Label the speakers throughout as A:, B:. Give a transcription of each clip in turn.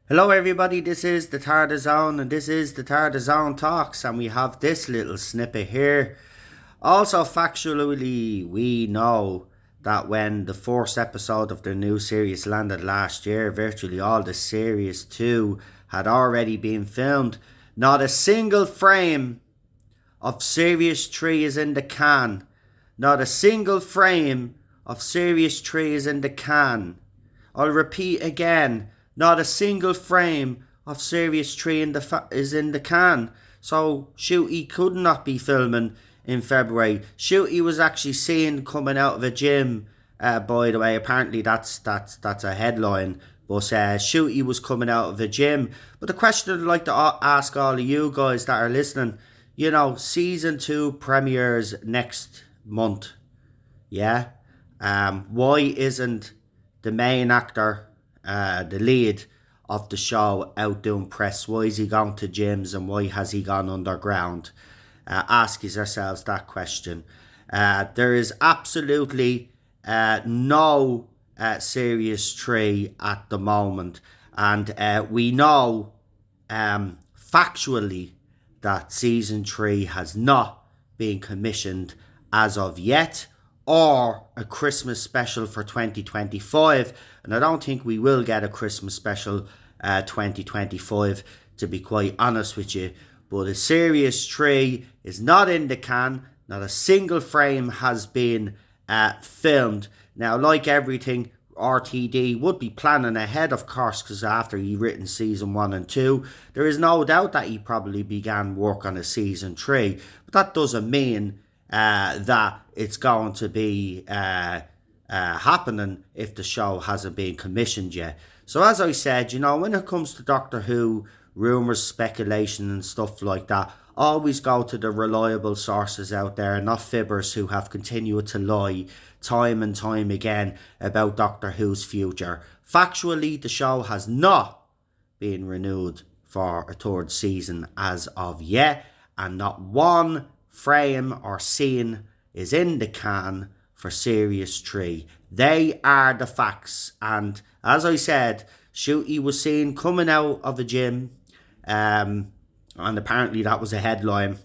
A: Hello, everybody. This is the Tarda Zone, and this is the Tarda Zone Talks, and we have this little snippet here. Also, factually, we know that when the first episode of the new series landed last year, virtually all the series 2 had already been filmed. Not a single frame of Series 3 is in the can. Not a single frame of Series 3 is in the can. I'll repeat again. Not a single frame of Series 3 is in the can. So, Shooty could not be filming in February. Shooty was actually seen coming out of a gym, by the way. Apparently, that's a headline. But Shooty was coming out of a gym. But the question I'd like to ask all of you guys that are listening, season 2 premieres next month. Yeah? Why isn't the main actor, the lead of the show, out doing press? Why is he gone to gyms and why has he gone underground? Ask yourselves that question. There is absolutely no Series 3 at the moment, and we know factually that Season 3 has not been commissioned as of yet, or a Christmas special for 2025. And I don't think we will get a Christmas special 2025, to be quite honest with you. But a Series 3 is not in the can. Not a single frame has been filmed. Now, like everything, RTD would be planning ahead, of course, because after he written season 1 and 2, there is no doubt that he probably began work on a season 3. But that doesn't mean that it's going to be happening if the show hasn't been commissioned yet. So as I said, when it comes to Doctor Who, rumours, speculation and stuff like that, always go to the reliable sources out there, not fibbers who have continued to lie time and time again about Doctor Who's future. Factually, the show has not been renewed for a third season as of yet, and not one frame or scene is in the can for Series 3. They are the facts. And as I said, Shooty was seen coming out of a gym, and apparently that was a headline.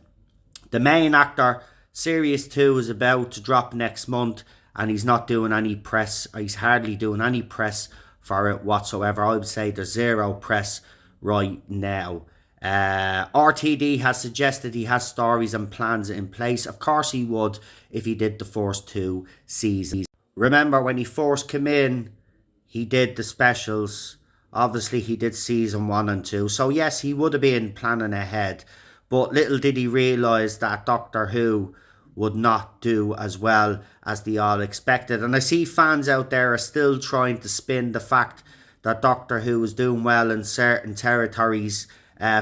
A: The main actor, Series 2 is about to drop next month, and he's not doing any press. He's hardly doing any press for it whatsoever. I would say there's zero press right now. RTD has suggested he has stories and plans in place. Of course he would if he did the first 2 seasons. Remember, when he first came in, he did the specials. Obviously, he did season 1 and 2. So yes, he would have been planning ahead. But little did he realise that Doctor Who would not do as well as they all expected. And I see fans out there are still trying to spin the fact that Doctor Who is doing well in certain territories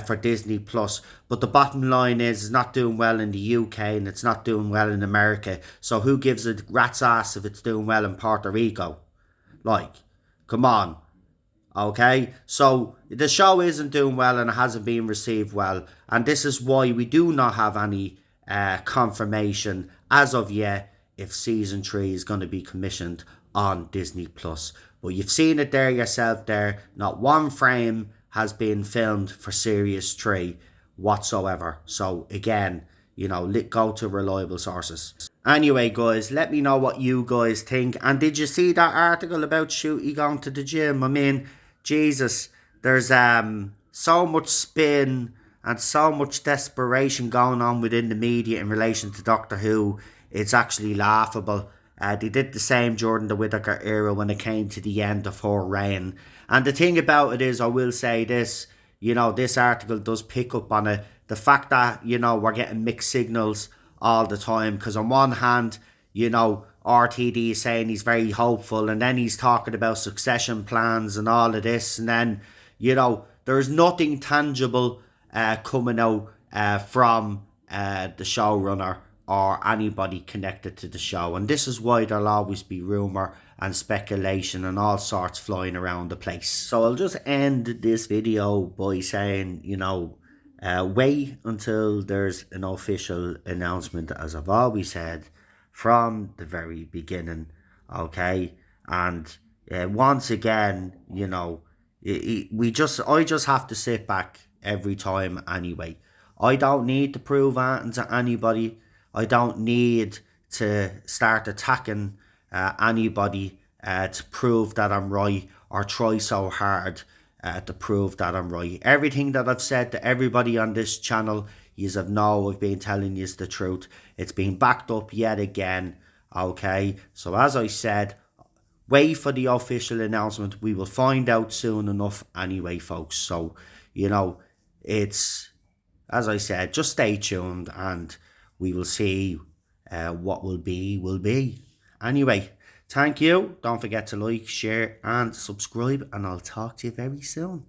A: for Disney Plus, but the bottom line is it's not doing well in the UK and it's not doing well in America. So who gives a rat's ass if it's doing well in Puerto Rico? Like, come on. Okay, so the show isn't doing well and it hasn't been received well, and this is why we do not have any confirmation as of yet if season 3 is going to be commissioned on Disney Plus. But you've seen it there yourself there. Not one frame has been filmed for Series 3 whatsoever. So again, go to reliable sources. Anyway, guys, let me know what you guys think. And did you see that article about Shooty going to the gym? I mean, Jesus, there's so much spin and so much desperation going on within the media in relation to Doctor Who. It's actually laughable. They did the same during the Whittaker era when it came to the end of her reign. And the thing about it is, I will say this, this article does pick up on it. The fact that, we're getting mixed signals all the time. Because on one hand, RTD is saying he's very hopeful. And then he's talking about succession plans and all of this. And then, there's nothing tangible coming out from the showrunner or anybody connected to the show. And this is why there'll always be rumour and speculation and all sorts flying around the place. So I'll just end this video by saying, wait until there's an official announcement, as I've always said from the very beginning, okay? And once again, I just have to sit back every time anyway. I don't need to prove anything to anybody. I don't need to start attacking anybody to prove that I'm right or try so hard to prove that I'm right. Everything that I've said to everybody on this channel, you have know I've been telling you the truth. It's been backed up yet again. Okay, so as I said, wait for the official announcement. We will find out soon enough anyway, folks. So, you know, it's, as I said, just stay tuned and we will see what will be. Anyway, thank you. Don't forget to like, share, and subscribe, and I'll talk to you very soon.